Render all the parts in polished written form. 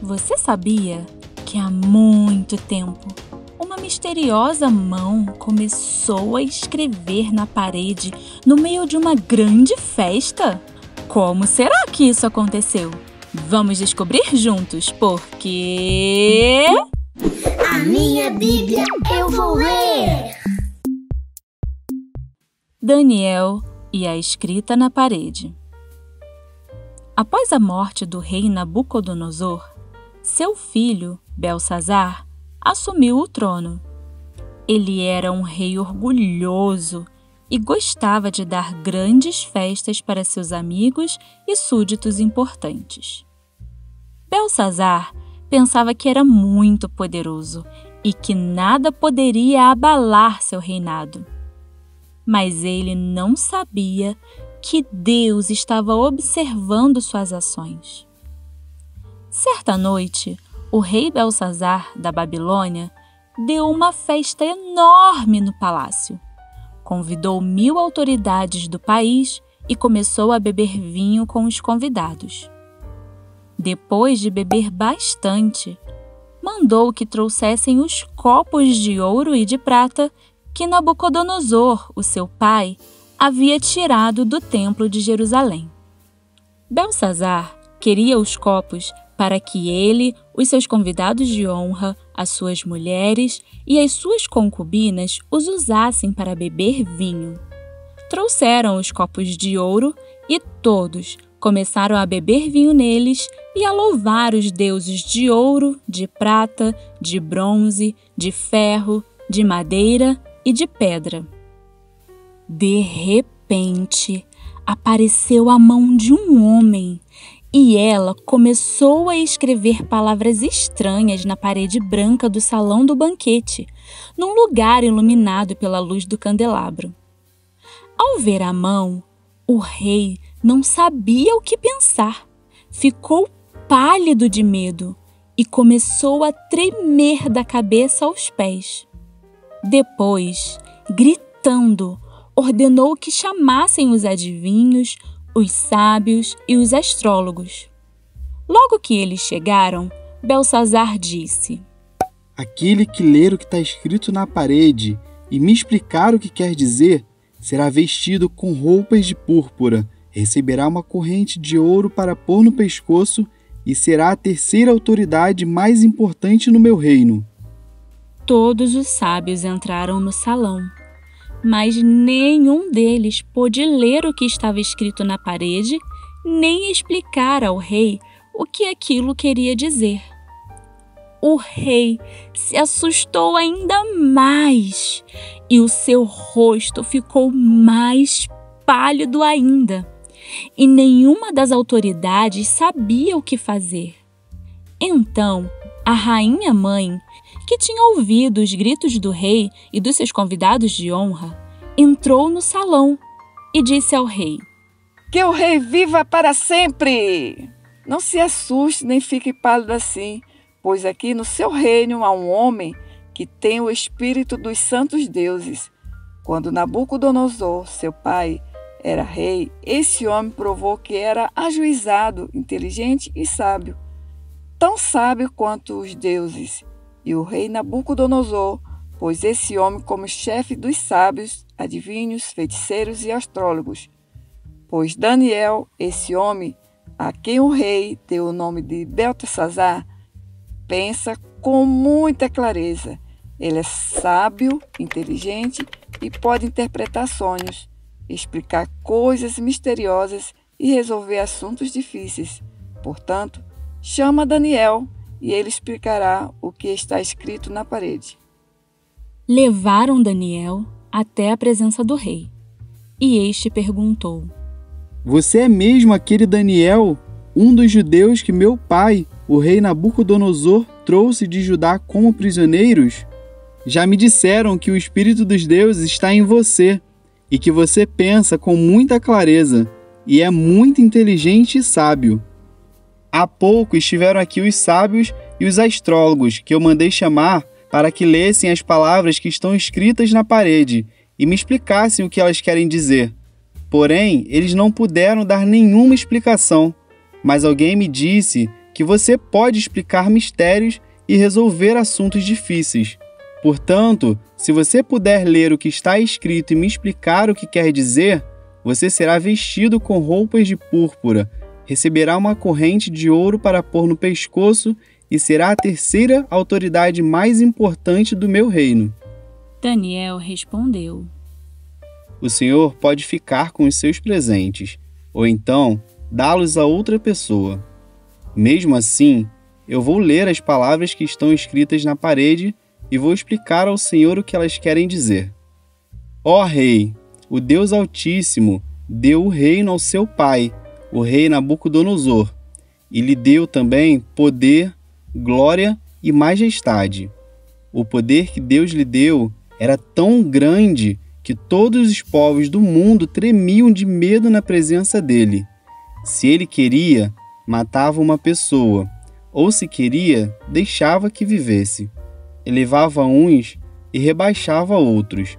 Você sabia que há muito tempo uma misteriosa mão começou a escrever na parede no meio de uma grande festa? Como será que isso aconteceu? Vamos descobrir juntos, porque... A minha Bíblia eu vou ler! Daniel e a escrita na parede. Após a morte do rei Nabucodonosor, seu filho, Belsazar, assumiu o trono. Ele era um rei orgulhoso e gostava de dar grandes festas para seus amigos e súditos importantes. Belsazar pensava que era muito poderoso e que nada poderia abalar seu reinado. Mas ele não sabia que Deus estava observando suas ações. Certa noite, o rei Belsazar, da Babilônia, deu uma festa enorme no palácio. Convidou 1000 autoridades do país e começou a beber vinho com os convidados. Depois de beber bastante, mandou que trouxessem os copos de ouro e de prata que Nabucodonosor, o seu pai, havia tirado do templo de Jerusalém. Belsazar queria os copos para que ele, os seus convidados de honra, as suas mulheres e as suas concubinas os usassem para beber vinho. Trouxeram os copos de ouro e todos começaram a beber vinho neles e a louvar os deuses de ouro, de prata, de bronze, de ferro, de madeira e de pedra. De repente, apareceu a mão de um homem e ela começou a escrever palavras estranhas na parede branca do salão do banquete, num lugar iluminado pela luz do candelabro. Ao ver a mão, o rei não sabia o que pensar. Ficou pálido de medo e começou a tremer da cabeça aos pés. Depois, gritando, ordenou que chamassem os adivinhos, os sábios e os astrólogos. Logo que eles chegaram, Belsazar disse: Aquele que ler o que está escrito na parede e me explicar o que quer dizer, será vestido com roupas de púrpura, receberá uma corrente de ouro para pôr no pescoço e será a terceira autoridade mais importante no meu reino. Todos os sábios entraram no salão, mas nenhum deles pôde ler o que estava escrito na parede, nem explicar ao rei o que aquilo queria dizer. O rei se assustou ainda mais e o seu rosto ficou mais pálido ainda, e nenhuma das autoridades sabia o que fazer. Então, a rainha mãe, que tinha ouvido os gritos do rei e dos seus convidados de honra, entrou no salão e disse ao rei: Que o rei viva para sempre! Não se assuste nem fique pálido assim, pois aqui no seu reino há um homem que tem o espírito dos santos deuses. Quando Nabucodonosor, seu pai, era rei, esse homem provou que era ajuizado, inteligente e sábio, tão sábio quanto os deuses. E o rei Nabucodonosor pôs esse homem como chefe dos sábios, adivinhos, feiticeiros e astrólogos. Pois Daniel, esse homem, a quem o rei deu o nome de Beltesazar, pensa com muita clareza. Ele é sábio, inteligente e pode interpretar sonhos, explicar coisas misteriosas e resolver assuntos difíceis. Portanto, chama Daniel e ele explicará o que está escrito na parede. Levaram Daniel até a presença do rei, e este perguntou: Você é mesmo aquele Daniel, um dos judeus que meu pai, o rei Nabucodonosor, trouxe de Judá como prisioneiros? Já me disseram que o Espírito dos deuses está em você e que você pensa com muita clareza e é muito inteligente e sábio. Há pouco estiveram aqui os sábios e os astrólogos que eu mandei chamar para que lessem as palavras que estão escritas na parede e me explicassem o que elas querem dizer. Porém, eles não puderam dar nenhuma explicação, mas alguém me disse que que você pode explicar mistérios e resolver assuntos difíceis. Portanto, se você puder ler o que está escrito e me explicar o que quer dizer, você será vestido com roupas de púrpura, receberá uma corrente de ouro para pôr no pescoço e será a terceira autoridade mais importante do meu reino. Daniel respondeu: O Senhor pode ficar com os seus presentes, ou então dá-los a outra pessoa. Mesmo assim, eu vou ler as palavras que estão escritas na parede e vou explicar ao Senhor o que elas querem dizer. Ó Rei, o Deus Altíssimo deu o reino ao seu pai, o rei Nabucodonosor, e lhe deu também poder, glória e majestade. O poder que Deus lhe deu era tão grande que todos os povos do mundo tremiam de medo na presença dele. Se ele queria, matava uma pessoa, ou se queria, deixava que vivesse. Elevava uns e rebaixava outros.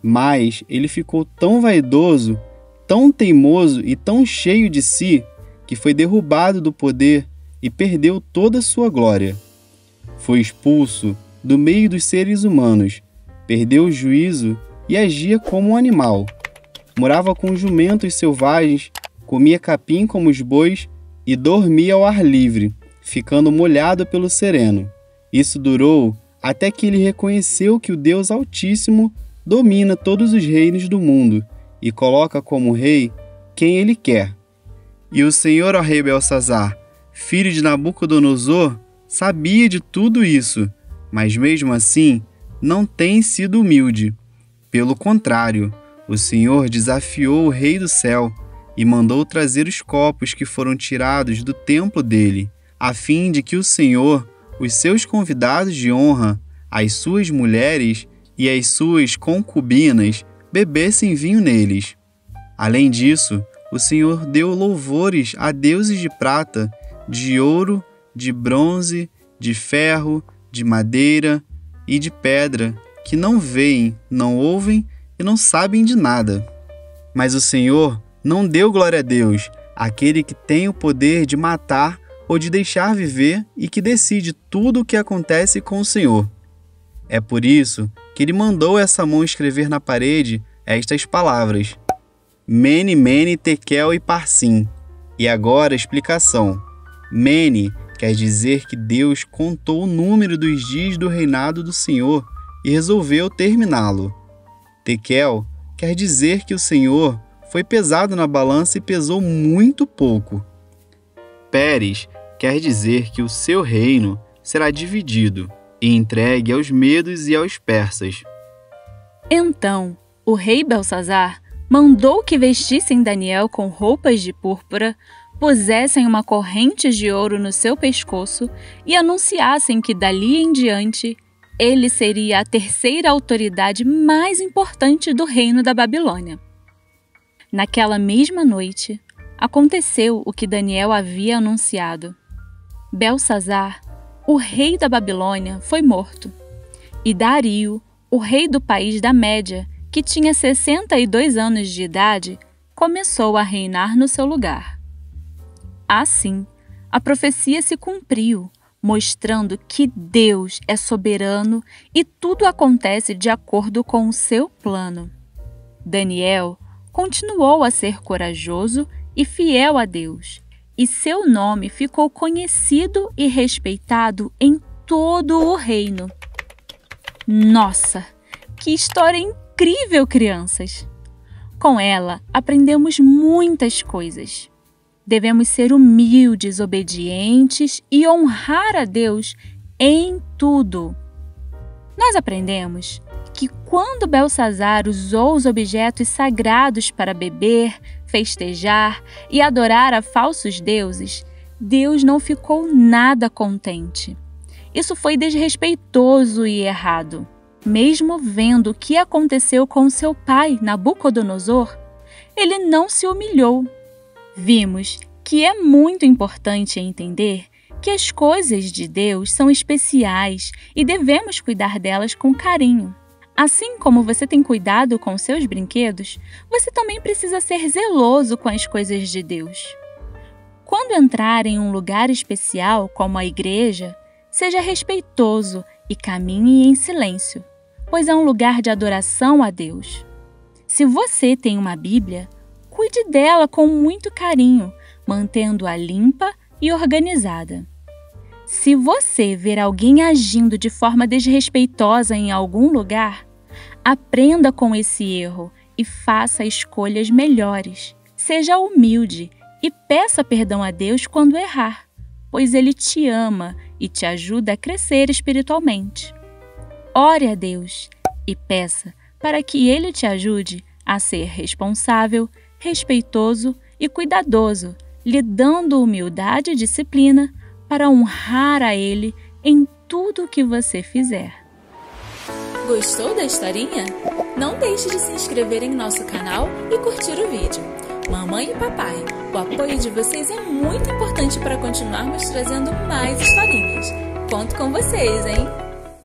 Mas ele ficou tão vaidoso, tão teimoso e tão cheio de si, que foi derrubado do poder e perdeu toda a sua glória. Foi expulso do meio dos seres humanos, perdeu o juízo e agia como um animal. Morava com jumentos selvagens, comia capim como os bois e dormia ao ar livre, ficando molhado pelo sereno. Isso durou até que ele reconheceu que o Deus Altíssimo domina todos os reinos do mundo e coloca como rei quem ele quer. E o Senhor, ó rei Belsazar, filho de Nabucodonosor, sabia de tudo isso, mas mesmo assim não tem sido humilde. Pelo contrário, o Senhor desafiou o rei do céu e mandou trazer os copos que foram tirados do templo dele, a fim de que o Senhor, os seus convidados de honra, as suas mulheres e as suas concubinas bebessem vinho neles. Além disso, o Senhor deu louvores a deuses de prata, de ouro, de bronze, de ferro, de madeira e de pedra, que não veem, não ouvem e não sabem de nada. Mas o Senhor não deu glória a Deus, aquele que tem o poder de matar ou de deixar viver e que decide tudo o que acontece com o Senhor. É por isso que ele mandou essa mão escrever na parede estas palavras: Mene, Mene, Tekel e Parsim. E agora a explicação. Mene quer dizer que Deus contou o número dos dias do reinado do Senhor e resolveu terminá-lo. Tekel quer dizer que o Senhor foi pesado na balança e pesou muito pouco. Pérez quer dizer que o seu reino será dividido e entregue aos medos e aos persas. Então, o rei Belsazar mandou que vestissem Daniel com roupas de púrpura, pusessem uma corrente de ouro no seu pescoço e anunciassem que dali em diante ele seria a terceira autoridade mais importante do reino da Babilônia. Naquela mesma noite, aconteceu o que Daniel havia anunciado. Belsazar, o rei da Babilônia, foi morto, e Dario, o rei do país da Média, que tinha 62 anos de idade, começou a reinar no seu lugar. Assim, a profecia se cumpriu, mostrando que Deus é soberano e tudo acontece de acordo com o seu plano. Daniel continuou a ser corajoso e fiel a Deus, e seu nome ficou conhecido e respeitado em todo o reino. Nossa, que história incrível, crianças! Com ela, aprendemos muitas coisas. Devemos ser humildes, obedientes e honrar a Deus em tudo. Nós aprendemos que quando Belsazar usou os objetos sagrados para beber, festejar e adorar a falsos deuses, Deus não ficou nada contente. Isso foi desrespeitoso e errado. Mesmo vendo o que aconteceu com seu pai, Nabucodonosor, ele não se humilhou. Vimos que é muito importante entender que as coisas de Deus são especiais e devemos cuidar delas com carinho. Assim como você tem cuidado com seus brinquedos, você também precisa ser zeloso com as coisas de Deus. Quando entrar em um lugar especial, como a igreja, seja respeitoso e caminhe em silêncio, pois é um lugar de adoração a Deus. Se você tem uma Bíblia, cuide dela com muito carinho, mantendo-a limpa e organizada. Se você ver alguém agindo de forma desrespeitosa em algum lugar, aprenda com esse erro e faça escolhas melhores. Seja humilde e peça perdão a Deus quando errar, pois Ele te ama e te ajuda a crescer espiritualmente. Ore a Deus e peça para que Ele te ajude a ser responsável, respeitoso e cuidadoso, lhe dando humildade e disciplina para honrar a Ele em tudo o que você fizer. Gostou da historinha? Não deixe de se inscrever em nosso canal e curtir o vídeo. Mamãe e papai, o apoio de vocês é muito importante para continuarmos trazendo mais historinhas. Conto com vocês, hein?